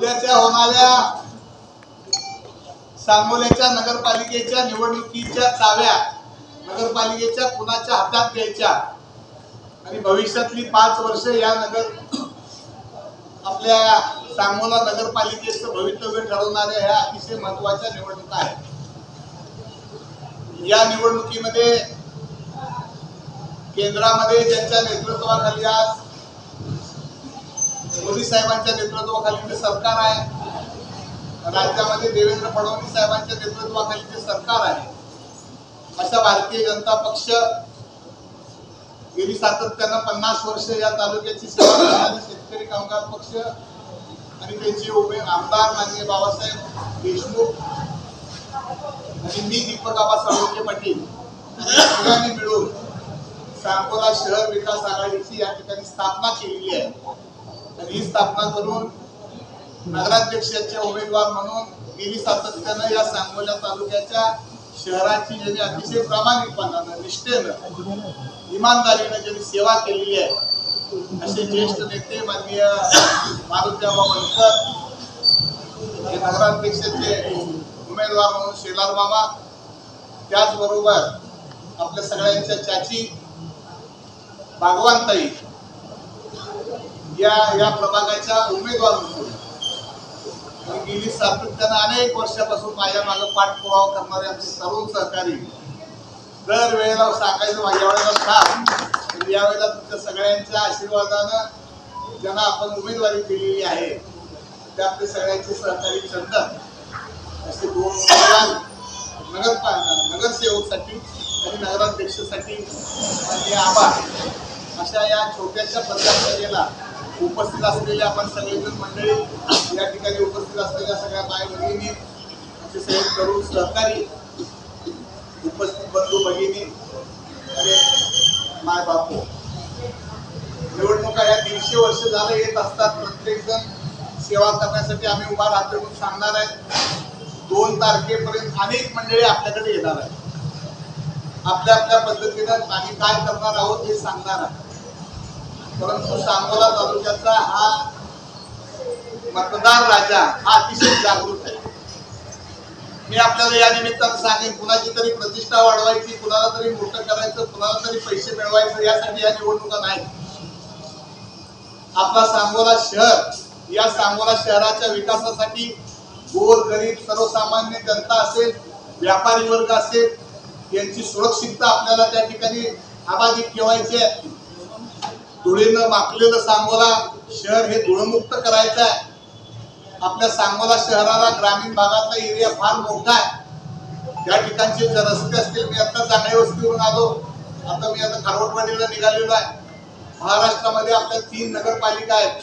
उद्याच्या होणाऱ्या सांगोल्याच्या नगरपालिकेच्या निवडणुकीच्या चाव्या नगरपालिकेच्या कुणाच्या हातात द्यायच्या आणि भविष्यातली 5 वर्ष या आपल्या सांगोला नगरपालिकेचं भवितव्य ठरवणाऱ्या ह्या अतिशय महत्वाच्या निवडणुका आहेत। या निवडणुकीमध्ये केंद्रामध्ये ज्यांच्या नेतृत्वाखाली आज मोदी साहेबांच्या नेतृत्वाखाली सरकार आहे, राज्यामध्ये देवेंद्र फडणवीस साहेबांच्या नेतृत्वाखाली सरकार आहे, अशा भारतीय जनता पक्ष गेली सातत्यानं 50 वर्ष या तालुक्याची सेवा करणारे शेतकरी कामगार पक्ष आणि त्यांचे आमदार माननीय बाबासाहेब देशमुख आणि मी दीपक आबा साळुंखे पाटील सगळ्यांनी मिळून सांगोला शहर विकास आघाडीची या ठिकाणी स्थापना केलेली आहे आणि ही स्थापना करून नगराध्यक्षाचे उमेदवार म्हणून गेली सातत्यानं या सांगोला तालुक्याच्या शहराची ज्यांनी अतिशय प्रामाणिकपणानं निष्ठेनं इमानदारीनं ज्यांनी सेवा केलेली आहे असे ज्येष्ठ नेते माननीय मारुतीआबा बनकर हे नगराध्यक्षाचे उमेदवार म्हणून शेलार मामा, त्याचबरोबर आपल्या सगळ्यांच्या चाची भागवानताई या प्रभागाच्या उमेदवार म्हणून गेली सातत्यानं अनेक वर्षापासून माझ्या मागे पाठपुरावा करणारे आमचे तरुण सहकारी दर वेळेला सांगायचं माझ्या वेळेला सांग यावेळेला तुमच्या सगळ्यांच्या आशीर्वादानं ज्यांना आपण उमेदवारी दिलेली आहे त्या आपले सगळ्यांचे सहकारी चंदन असे 2 उमेदवार नगरसेवकसाठी आणि नगराध्यक्षासाठी आणि आभार अशा या छोट्याशा पदाधिकाऱ्याला उपस्थित असलेल्या आपण सगळेजण मंडळी या ठिकाणी उपस्थित असलेल्या सगळ्या माय भगिनी आमचे सगळे तरुण सहकारी उपस्थित बंधू भगिनी आणि माय बापू, निवडणुका या 150 वर्ष झाले येत असतात। प्रत्येक जण सेवा करण्यासाठी आम्ही उभा राहतो म्हणून सांगणार आहे। 2 तारखेपर्यंत अनेक मंडळी आपल्याकडे येणार आहेत, आपल्या आपल्या पद्धतीने आम्ही काय करणार आहोत हे सांगणार आहे। परंतु सांगोला तालुक्याचा हा मतदार राजा हा अतिशय जागृत आहे। मी आपल्याला या निमित्तानं सांगेन, कुणाची तरी प्रतिष्ठा वाढवायची, कुणाला तरी मोठं करायचं, कुणाला तरी पैसे मिळवायचं यासाठी या निवडणुका नाही। आपला सांगोला शहर, या सांगोला शहराच्या विकासासाठी गोर गरीब सर्वसामान्य जनता असेल, व्यापारी वर्ग असेल यांची सुरक्षितता आपल्याला त्या ठिकाणी अबाधित ठेवायची आहे। धुळीनं माखलेलं सांगोला शहर हे धुळमुक्त करायचं आहे। आपल्या सांगोला शहराला ग्रामीण भागातला एरिया फार मोठा आहे, त्या ठिकाणचे जे रस्ते असतील, मी आता चांगल्या वस्तीवरून आलो, आता मी आता खारवटवाडीला निघालेलो आहे। महाराष्ट्रामध्ये आपल्या 3 नगरपालिका आहेत,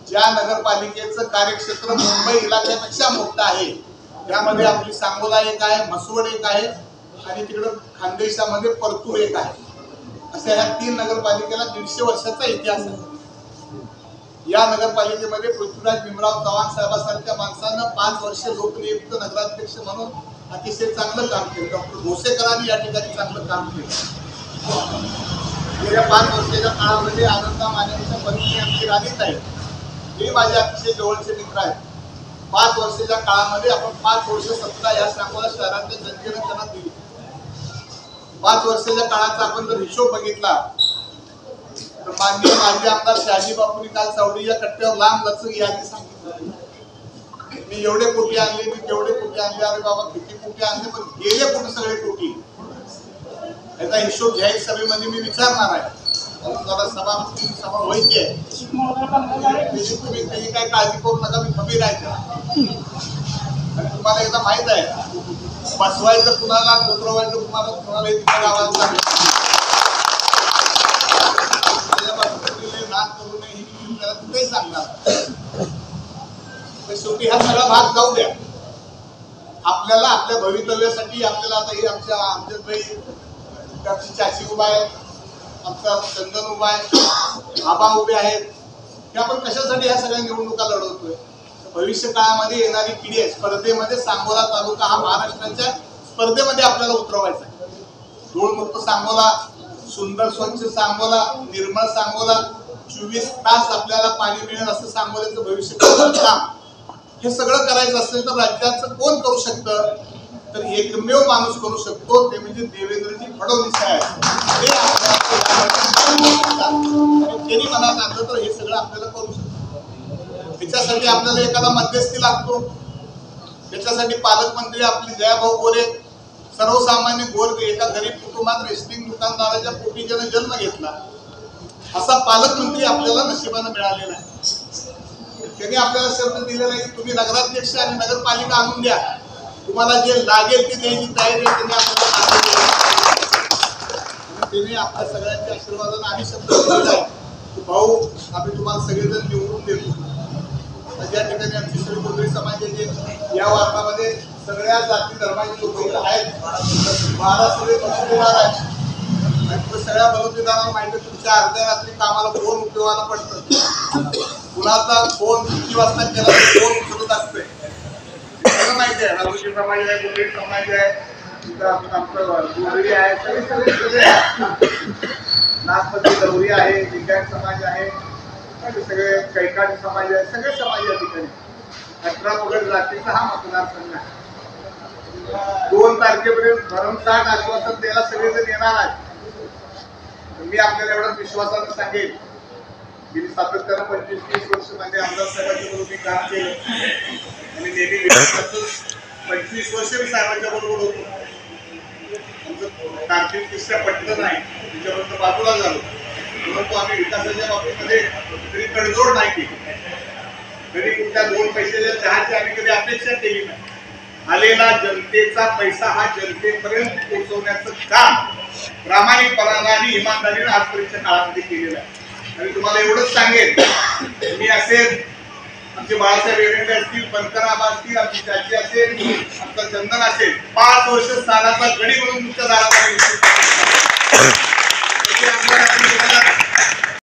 ज्या नगरपालिकेचं कार्यक्षेत्र मुंबई इलाक्यापेक्षा मोठं आहे त्यामध्ये आपली सांगोला एक आहे, म्हसवड एक आहे आणि तिकडं खानदेशामध्ये परतूर एक आहे। अशा ह्या 3 नगरपालिकेला 150 वर्षाचा इतिहास आहे। या नगरपालिकेमध्ये पृथ्वीराज भीमराव चव्हाण साहेबांसारख्या माणसानं 5 वर्ष लोकनियुक्त नगराध्यक्ष म्हणून अतिशय चांगलं काम केलं। डॉक्टर भोसेकरांनी या ठिकाणी चांगलं काम केलं। गेल्या 5 वर्षाच्या काळामध्ये आनंदा मानेच्या पत्नी आमची राणीताई हे माझे अतिशय जवळचे मित्र आहेत। 5 वर्षाच्या काळामध्ये आपण 5 वर्ष सत्ता या सांगोला शहराच्या जनतेने त्यांना दिली। 5 वर्षाच्या काळाचा आपण जर हिशोब बघितला तर माननीय माजी आमदार शहाजी बापूंनी काल चावडी या कट्ट्यावर लांब लचक यादी सांगितली। मी एवढे कोटी आणले, मी तेवढे कोटी आणले, अरे बाबा किती कोटी आणले पण गेले कुठे सगळे कोटी, याचा हिशोब घ्यायच्या सभेमध्ये मी विचारणार आहे। जरा सभा व्हायची आहे, तुम्ही त्याची काही काळजी करू नका, मी खबीर आहे। आणि तुम्हाला एकदा माहित आहे बसवायचं कुणाला, उतरवायचं कुणाला इतकं गावात लागेल नाद करू नये ही त्याला कुठेही सांगणार। शेवटी हा सगळा भाग जाऊ द्या, आपल्याला आपल्या भवितव्यासाठी आपल्याला आता ही आमची चाची उभा आहे, आमचा चंदन उभा आहे, आबा उभे आहेत, हे आपण कशासाठी ह्या सगळ्या निवडणुका लढवतोय? भविष्य काळामध्ये येणारी पिढी आहे, स्पर्धेमध्ये सांगोला तालुका हा महाराष्ट्राच्या स्पर्धेमध्ये आपल्याला उतरवायचा आहे। धूळमुक्त सांगोला, सुंदर स्वच्छ सांगोला, निर्मळ सांगोला, 24 तास आपल्याला पाणी मिळेल असं सांगोल्याचं भविष्य काम हे सगळं करायचं असेल तर राज्याचं कोण करू शकतं, तर एकमेव माणूस करू शकतो, ते म्हणजे देवेंद्रजी फडणवीस साहेब. ते त्यांनी मनात आणलं तर हे सगळं आपल्याला करू शकतो. त्याच्यासाठी आपल्याला एखादा मध्यस्थी लागतो. त्याच्यासाठी पालकमंत्री आपले जयाभाऊ गोरे, सर्वसामान्य गोर एका गरीब कुटुंबात रेशनिंग दुकानदाराच्या पोटी ज्याने जन्म घेतला, असा पालकमंत्री आपल्याला नशिबाने मिळालेला आहे. त्यांनी आपल्याला शब्द दिलेला आहे की तुम्ही नगराध्यक्ष आणि नगरपालिका आणून द्या, तुम्हाला जे लागेल ते द्यायची तयारी त्यांनी आपल्याला. त्यांनी आपल्या सगळ्यांच्या आशीर्वादाने आम्ही शब्द दिलेला आहे की भाऊ आम्ही तुम्हाला सगळेजण निवडून देतो. ज्या ठिकाणी आमची सगळी गोंधळी समाजाचे या वार्डामध्ये सगळ्या जाती धर्माचे लोक इथं आहेत. 12 सगळे बलुतेदार आहेत. आणि सगळ्या बलुतेदारांना माहिती आहे तुमच्या अर्ध्या रात्री कामाला फोन उपयोगाला पडतं. कुणाचा फोन किती वाजता केला तर फोन उचलत असतोय. सगळं माहिती आहे. राजूची समाज आहे, गोंधळी समाज आहे, गोंधळी आहे, सगळे नागपती गौरी आहे, लिंगायत समाज आहे, सगळे कैकाडी समाज आहे, सगळे समाज या ठिकाणी 18 पगड जातीचा हा मतदारसंघ आहे. 2 तारखेपर्यंत भरमसाठ आश्वासन द्यायला सगळेजण येणार आहेत. मी आपल्याला एवढाच विश्वासानं सांगेल, गेली सातत्यानं 25-30 वर्ष माझ्या आमदार साहेबांच्या बरोबर मी काम केलं आणि नेहमी 25 वर्ष मी साहेबांच्या बरोबर होतो. आमचं तांत्रिक दृष्ट्या पटलं नाही, त्याच्याबरोबर बाजूला झालो. परंतु आम्ही विकासाच्या बाबतीमध्ये कधी तडजोड नाही केली. कधी कुठल्या 2 पैशाच्या चहाची आम्ही कधी अपेक्षा केली नाही. आलेला जनतेचा पैसा हा जनतेपर्यंत पोहोचवण्याचं काम प्रामाणिकपणाने आणि इमानदारीने आजपर्यंतच्या काळामध्ये केलेलं आहे. आणि तुम्हाला एवढंच सांगेन, मी असेल, आमचे बाळासाहेब एरंडे असतील, बनकराबा असतील, आमची चाची असेल, आमचा चंदन असेल, 5 वर्ष सालाचा गडी म्हणून तुमच्या दारात